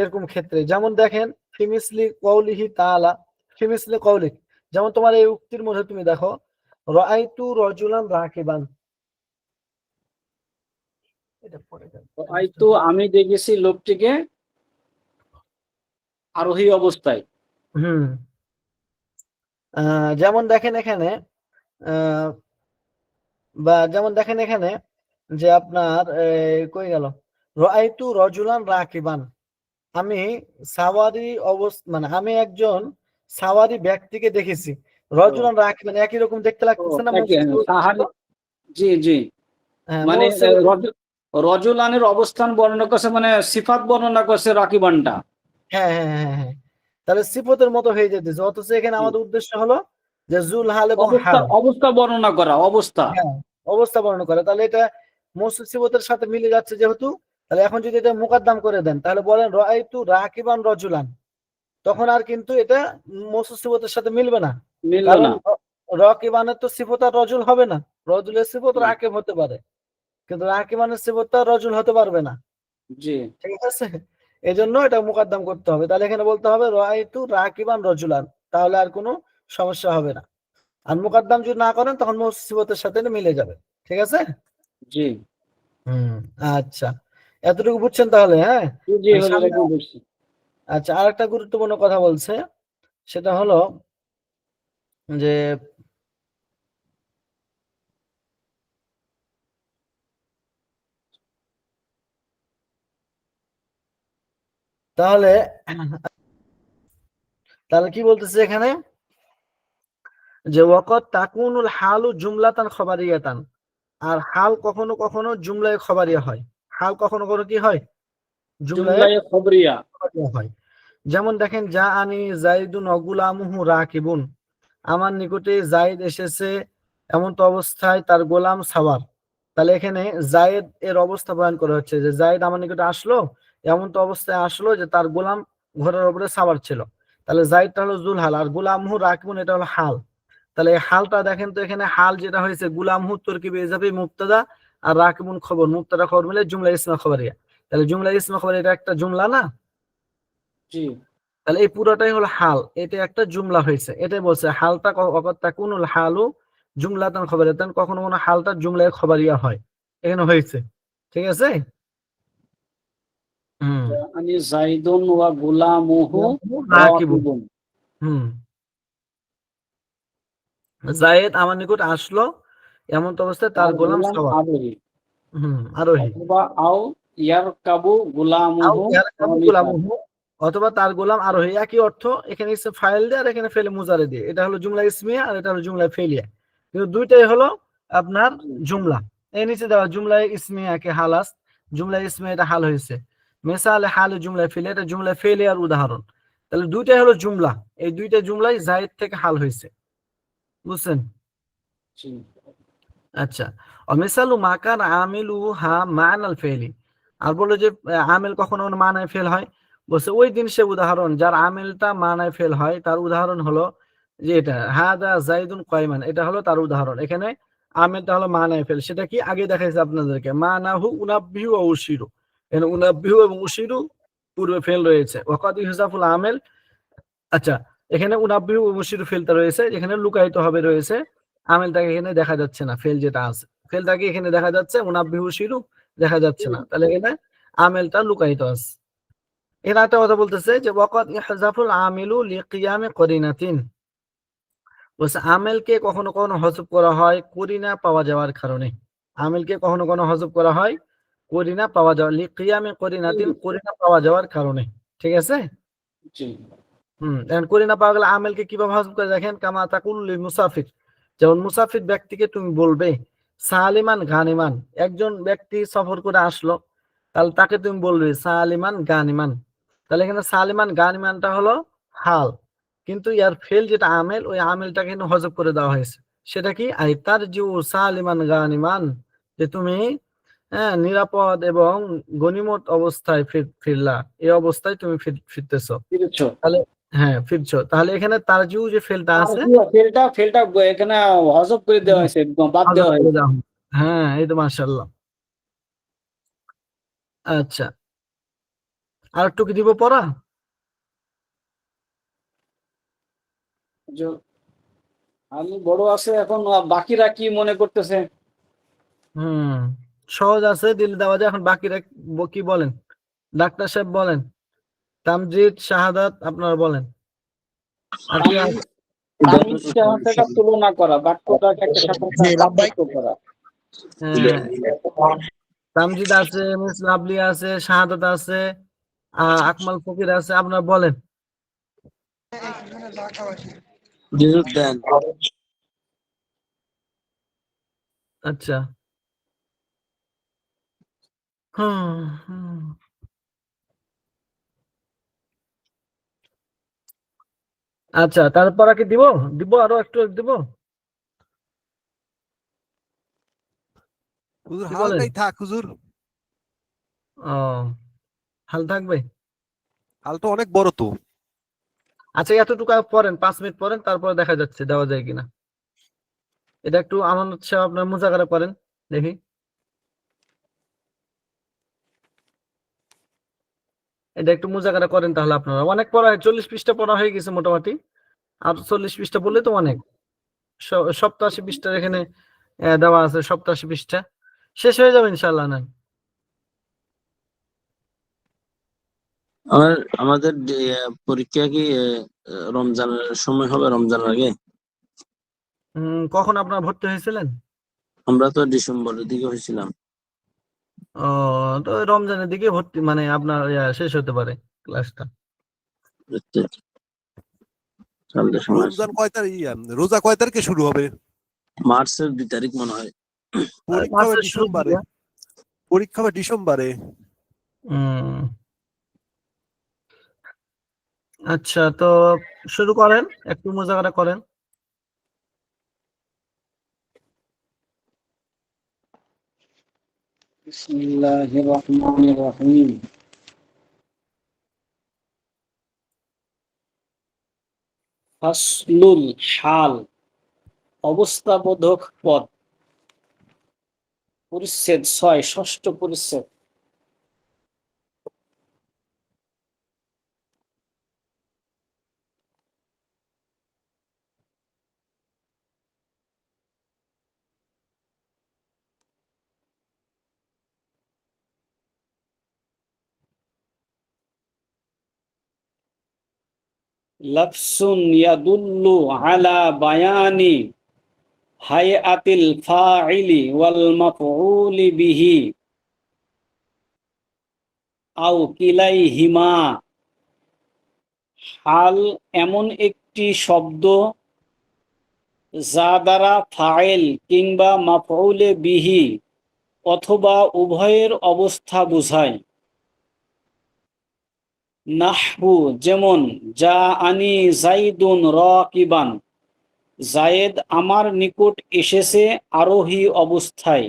এরকম ক্ষেত্রে, যেমন দেখেন ফিমিসলি কওলিহি তাআলা, ফিমিসলি কওলি, যেমন তোমার এই উক্তির মধ্যে তুমি দেখো রাআইতু রাজুলান রাকিবান, এটা পড়ে দেন। তো আমি দেখেছি লোকটিকে আরোহী অবস্থায়। যেমন দেখেন এখানে বা যেমন দেখেন এখানে যে আপনার কই গেল, রাআইতু রাজুলান রাকিবান, আমি সাওয়ারি মানে আমি একজন সাওয়ারি ব্যক্তিকে দেখেছি। রজুলান রাকিবান একই রকম দেখতে লাগতেছে না? জি জি, হ্যাঁ, মানে রজুলানের অবস্থান বর্ণনা করছে, মানে সিফাত বর্ণনা করছে রাকিবানটা। হ্যাঁ হ্যাঁ হ্যাঁ হ্যাঁ, তাহলে সিফতের মতো হয়ে যেতেছে। অথচ এখানে আমাদের উদ্দেশ্য হলো যে জুল হাল এবং হাল, অবস্থা বর্ণনা করা, অবস্থা। হ্যাঁ, অবস্থা বর্ণনা করে। তাহলে এটা মৌসুফ সিফতের সাথে মিলে যাচ্ছে যেহেতু, তাহলে এখন যদি এটা মুকাদ্দাম করে দেন তাহলে বলেন রাআইতু রাকিবান রজুলান, তখন আর কিন্তু এটা মৌসুফ সিফতের সাথে মিলবে না। কারণ রাকিবানের তো সিফত আর রজুল হবে না, রজুলের সিফত রাকিব হতে পারে, কিন্তু রাকিবানের সিফতটা রজুল হতে পারবে না। জি, ঠিক আছে, এজন্য এটা মুকাদ্দাম করতে হবে। তাহলে এখানে বলতে হবে রাআইতু রাকিবান রজুলান, তাহলে আর কোনো সমস্যা হবে না। আর মুকাদ্দাম যদি না করেন তখন মৌসুফ সিফতের সাথে এটা মিলে যাবে। ঠিক আছে? জি, আচ্ছা, এতটুকু বুঝছেন তাহলে? হ্যাঁ, জি, বুঝছি। আচ্ছা, আরেকটা গুরুত্বপূর্ণ কথা বলছে, সেটা হলো যে তাহলে তাহলে কি বলতেছে এখানে যে ওয়াকাত তাকুনুল হালু জুমলাতান খবরিয়াতান, আর হাল কখনো কখনো জুমলায়ে খবরিয়া হয়। হাল কখনো কখনো কি হয়? জুমলায়ে খবরিয়া হয়। যেমন দেখেন যা আনি জাইদুন ওয়াগুলামুহু রাকিবুন, আমার নিকটে জাইদ এসেছে এমন তো অবস্থায় তার গোলাম সাওয়ার। তাহলে এখানে জায়েদ এর অবস্থা বয়ান করা হচ্ছে যে জায়েদ আমার নিকটে আসলো, এমন তো অবস্থায় আসলো যে তার গোলাম ঘোড়ার উপরে সাওয়ার ছিল। তাহলে জায়েদটা হলো জুলহাল, আর গুলামহু রাকিবুন এটা হলো হাল। তাহলে এই হালটা দেখেন তো, এখানে হাল যেটা হয়েছে গুলামহু তরকিবে ইজাফি মুবতাদা, আর রাকিবুন খবর, মুবতাদা খবর মিলে জুমলা ইসমা খবরিয়া। তাহলে জুমলা ইসমা খবরিয়া এটা একটা জুমলা না? জি, তাহলে এই পুরোটাই হলো হাল, এটা একটা জুমলা হয়েছে। এটাই বলছে হালটা ওয়াকাত তাকুনুল হালু জুমলাতান খবরিয়াতান, কখনো কোনো হালটা জুমলায়ে খবরিয়া হয়, এখানে হয়েছে। ঠিক আছে? আমি জাইদুন ওয়া গুলামুহু রাকিবুন। জায়েদ আমার নিকট আসলো এমন তো অবস্থায় তার গোলাম সাওয়ার, আরোহী, আরোহী, অথবা আও ইয়ারকাবু গুলামুহু, অথবা তার গোলাম আরোহী, একই অর্থ। এখানে ইসম ফাইল দিয়ে আর এখানে ফেলে মুজারে দিয়ে, এটা হলো জুমলা ইসমিয়া আর এটা হলো জুমলা ফেলিয়া, কিন্তু দুইটাই হলো আপনার জুমলা। এই নিচে দেওয়া জুমলা ইসমিয়া কে হালাস, জুমলা ইসমিয়া এটা হাল হয়েছে, মিসালে হাল জুমলা ফেলিয়া এটা জুমলা ফেলিয়ার উদাহরণ। তাহলে দুইটাই হলো জুমলা, এই দুইটা জুমলাই জায়েদ থেকে হাল হয়েছে। বুঝছেন? আচ্ছা, অমিসালু মাকান আমিলু হা মানাল ফেলি, আর বলে যে আমিল কখনো মানায় ফেল হয়, বলছে ওই দিন সে উদাহরণ যার আমিলটা মানায় ফেল হয়, তার উদাহরণ হলো যে এটা হাদা জাইদুন কায়মান, এটা হলো তার উদাহরণ। এখানে আমিলটা হলো মানায় ফেল, সেটা কি আগে দেখাইছে আপনাদেরকে, মানাহু উনাব্বিহু ও উশিরু, এখানে উনাব্বিহু এবং উশিরু পূর্বে ফেল রয়েছে। ওয়াকাদ ইহজাফুল আমিল, আচ্ছা, এখানে উনাব্বিহু ও উশিরু ফেলটা রয়েছে, এখানে লুকায়িত হবে রয়েছে, আমিলটাকে এখানে দেখা যাচ্ছে না, ফেল যেটা আছে ফেলটাকে এখানে দেখা যাচ্ছে, উনাব্বিহু শিরু দেখা যাচ্ছে না, তাহলে এখানে আমিলটা লুকায়িত আছে। এর একটা কথা বলতেছে যে ওয়াকাদ ইহজাফুল আমিলু লিকিয়ামি করিনাতিন, বলছে আমেলকে কখনো কখনো হযফ করা হয় করিনা পাওয়া যাওয়ার কারণে। আমেলকে কখনো কখনো হযফ করা হয় করিনা পাওয়া যাওয়া, লিকিয়ামি করিনাতিন, করিনা পাওয়া যাওয়ার কারণে। ঠিক আছে? এখন করিনা পাওয়া গেলে আমেলকে কিভাবে হযফ করে দেখেন, কামা তাকুল লিল মুসাফির, যেমন মুসাফির ব্যক্তিকে তুমি বলবে সালিমান গানিমান, একজন ব্যক্তি সফর করে আসলো, তাহলে তাকে তুমি বলবে সালিমান গানিমান। তাহলে এখানে সালিমান গানিমানটা হলো হাল, কিন্তু ইয়ার ফেল যেটা আমেল, ওই আমেলটাকে কিন্তু হযফ করে দেওয়া হয়েছে। সেটা কি, আই তারজিউ সালিমান গানিমান, যে তুমি নিরাপদ এবং গনিমত অবস্থায় ফিরলা, এই অবস্থায় তুমি ফিরতেছো, তাহলে হ্যাঁ ফিরছো। তাহলে এখানে তারজিউ যে ফেলটা আছে, ফেলটা এখানে হযফ করে দেওয়া হয়েছে, বাদ দেওয়া হয়েছে। হ্যাঁ, এই তো মাশাআল্লাহ। আচ্ছা, আর একটু কি দিব পড়া? আমি বড় আছে এখন, বাকিরা কি মনে করতেছে? সহজ আছে, দিলে দেওয়া যায়। এখন বাকিরা কি বলেন? ডাক্তার সাহেব বলেন, তামজিদ, শাহাদাত, আপনারা বলেন। আর কি আছে? তুলনা করা, বাক্যটাকে একটা সাথে সাব্যস্ত করা। তামজিদ আছে, মিস লাভলি আছে, শাহাদাত আছে, আকমাল ফকির আছে, আপনারা বলেন। আচ্ছা, আচ্ছা, তারপর কি দিব? দিব আরো একটু দিব? হুজুর কি বলেন? হালকাই থাক হুজুর। ও, হাল থাকবে। হালটা অনেক বড় তো। আচ্ছা, এতটুকু পড়েন, 5 মিনিট পড়েন, তারপরে দেখা যাচ্ছে দেওয়া যায় কিনা। এটা একটু আমানত সাহেব আপনার মুজাকারা করেন দেখি। এটা একটু মুজাকারা করেন তাহলে। আপনারা অনেক পড়া, 40 পৃষ্ঠা পড়া হয়ে গেছে মোটামুটি। আর 40 পৃষ্ঠা বললে তো অনেক। 87 পৃষ্ঠার এখানে দেওয়া আছে, 87 পৃষ্ঠা শেষ হয়ে যাবে ইনশাআল্লাহ। না, আমাদের পরীক্ষা কি রমজানের সময় হবে, রমজানের আগে? কখন আপনারা ভর্তি হয়েছিলেন? আমরা তো ডিসেম্বরের দিকে হয়েছিলাম। ও, তো রমজানের দিকে ভর্তি, মানে আপনার শেষ হতে পারে ক্লাসটা। রমজান কয় তারিখ, রোজা কয় তারিখে শুরু হবে? মার্চের 2 তারিখ মনে হয়। পরীক্ষা হবে মার্চের শুরুর ডিসেম্বরে। দিকে। পরীক্ষা হবে ডিসেম্বরে। আচ্ছা, তো শুরু করেন, একটু মুজাকারা করেন। বিসমিল্লাহির রহমানির রহিম। ফাসলুল হাল, অবস্থাবোধক পদ। পরিচ্ছেদ 6, ষষ্ঠ পরিচ্ছেদ। লাফসুন ইয়াদুল্লু আলা বায়ানি হায়াতিল ফাইলি ওয়াল মাফউলি বিহি আও কিলাইহিমা। হাল এমন একটি শব্দ যা দ্বারা ফাইল কিংবা মাফউলে বিহি অথবা উভয়ের অবস্থা বোঝায়। নাহবু, যেমন যা আনি জাইদুন রাকিবান, জায়েদ আমার নিকট এসেছে আরোহী অবস্থায়।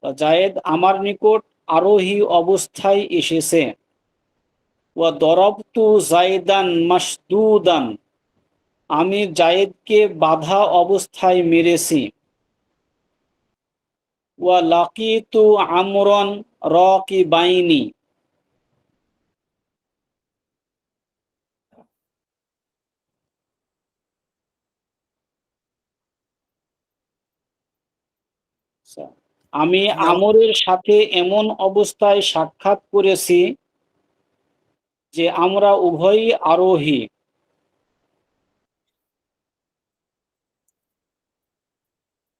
জায়েদ আমার নিকট আরোহী অবস্থায় এসেছে। ওয়া দরবতু জাইদান মাসদুদান, আমি জায়েদকে বাধা অবস্থায় মেরেছি। ওয়া লাকিতু আমরন রাকিবাইনি, আমি আমরের সাথে এমন অবস্থায় সাক্ষাৎ করেছি যে আমরা উভয়ই আরোহী।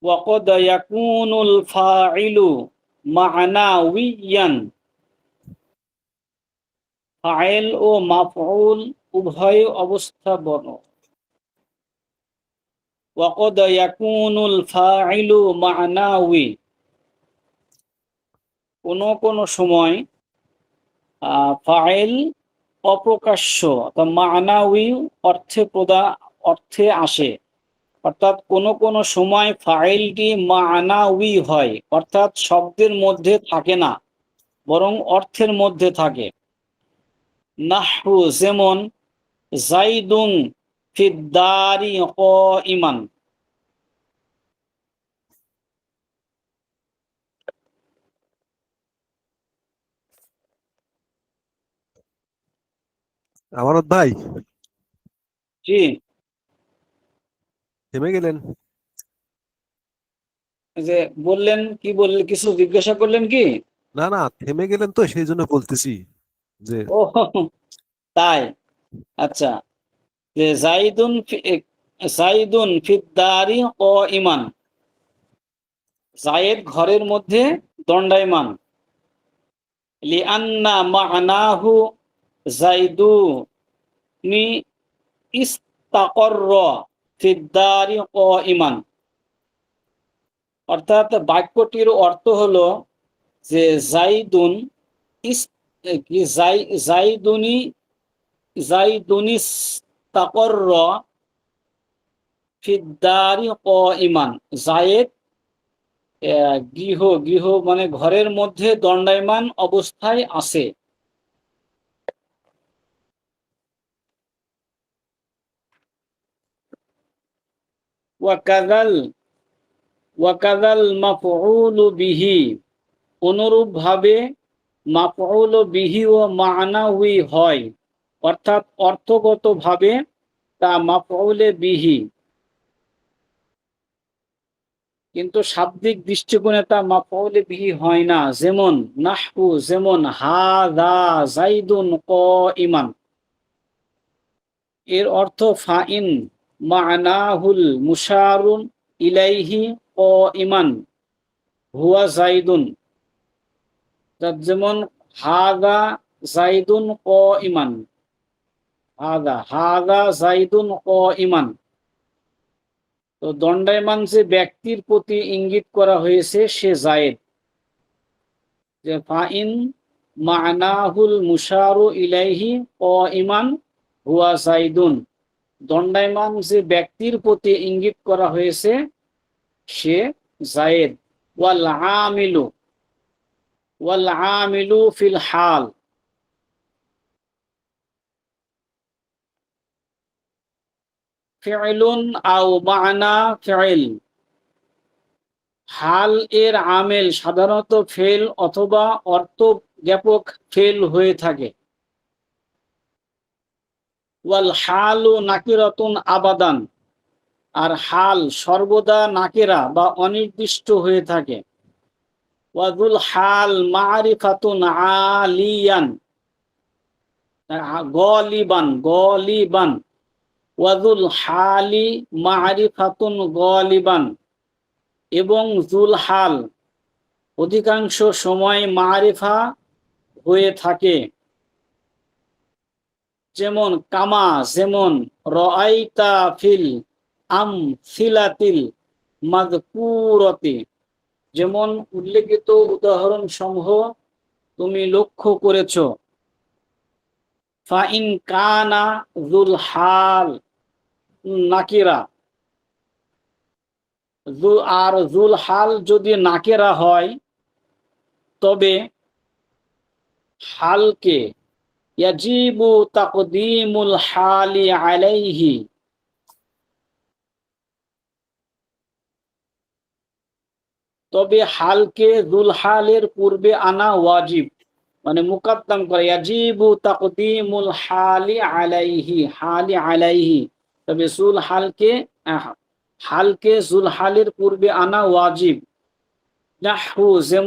ওয়াকদ ইয়াকুনুল ফাইলু মা'নাউইয়ান, ফাইল ও মাফউল উভয় অবস্থাবন। ওয়াকদ ইয়াকুনুল ফাইলু মা'নাউই, কোন সময় ফাইল অপ্রকাশ্য, মা'নাউই অর্থে আসে। অর্থাৎ কোন সময় ফাইলটি মা'নাউই হয়, অর্থাৎ শব্দের মধ্যে থাকে না, বরং অর্থের মধ্যে থাকে। নাহু, যেমন জাইদুন ফিদ-দারি কাইমান, আমানত ভাই জি, থেমে গেলেন। এই যে বললেন, কি বললেন, কিছু জিজ্ঞাসা করলেন কি? না না, থেমে গেলেন তো সেই জন্য বলতেছি যে ও তাই, আচ্ছা। যে জাইদুন ফিদ্দারি ও ইমান, জায়েদ ঘরের মধ্যে দণ্ডায়মান। লিআন্না মা'নাহু জাইদুনি ইস্তাকররা ফিদ্দারি ও ইমান। অর্থাৎ বাক্যটির অর্থ হলো যে জাইদুন ইস কি জাইদুনিস্তাকররা ফিদ্দারি ও ইমান। জায়েদ গৃহ মানে ঘরের মধ্যে দণ্ডায়মান অবস্থায় আছে। ওয়াকাদাল মাফউলু বিহি, অনুরূপ ভাবে মাফউল বিহি ও মানাউই হয়, অর্থাৎ অর্থগত ভাবে তা মাফউলে বিহি, কিন্তু শাব্দিক দৃষ্টিকোণে তা মাফউলে বিহি হয় না। যেমন নাহু, যেমন হাযা যাইদুন কাইমান, এর অর্থ ফাইন মা'নাহুল মুশারুন ইলাইহি কাইমান হুয়া জাইদুন। যেমন হাযা যাইদুন কাইমান, হাযা যাইদুন কাইমান। তো দণ্ডায়মান যে ব্যক্তির প্রতি ইঙ্গিত করা হয়েছে সে জায়েদ। যে ফাইন মা'নাহুল মুশারু ইলাইহি কাইমান হুয়া জাইদুন, দণ্ডায়মান যে ব্যক্তির প্রতি ইঙ্গিত করা হয়েছে সে জায়েদ। ওয়াল আমিলু ফিল হাল, ফি'লুন আও মা'না ফি'ল, হাল এর আমেল সাধারণত ফেল অথবা অর্থ জ্ঞাপক ফেল হয়ে থাকে। ওয়াল হালু নাকিরাতুন আবাদান, আর হাল সর্বদা নাকিরা বা অনির্দিষ্ট হয়ে থাকে। ওয়াজুল হাল মারিফাতুন আলিয়ান গলিবান, ওয়াজুল হালি মারিফাতুন গলিবান, এবং জুল হাল অধিকাংশ সময় মারিফা হয়ে থাকে। যেমন কামা, যেমন রাআইতা ফিল আমসিলাতিল মাযকুরাতি, যেমন উল্লেখিত উদাহরণ সমূহ তুমি লক্ষ্য করেছ। ফাইন কানা জুল হাল নাকিরা, আর জুল হাল যদি নাকিরা হয় তবে হালকে ইয়াজিবু তাকদিমুল হালি আলাইহি, তবে হালকে জুল হালের পূর্বে আনা ওয়াজিব, মানে মুকদ্দম করে। ইয়াজিবু তাকদিমুল হালি আলাইহি, তবে জুল হালকে জুল হালের পূর্বে আনা ওয়াজিব। নাহু, যেমন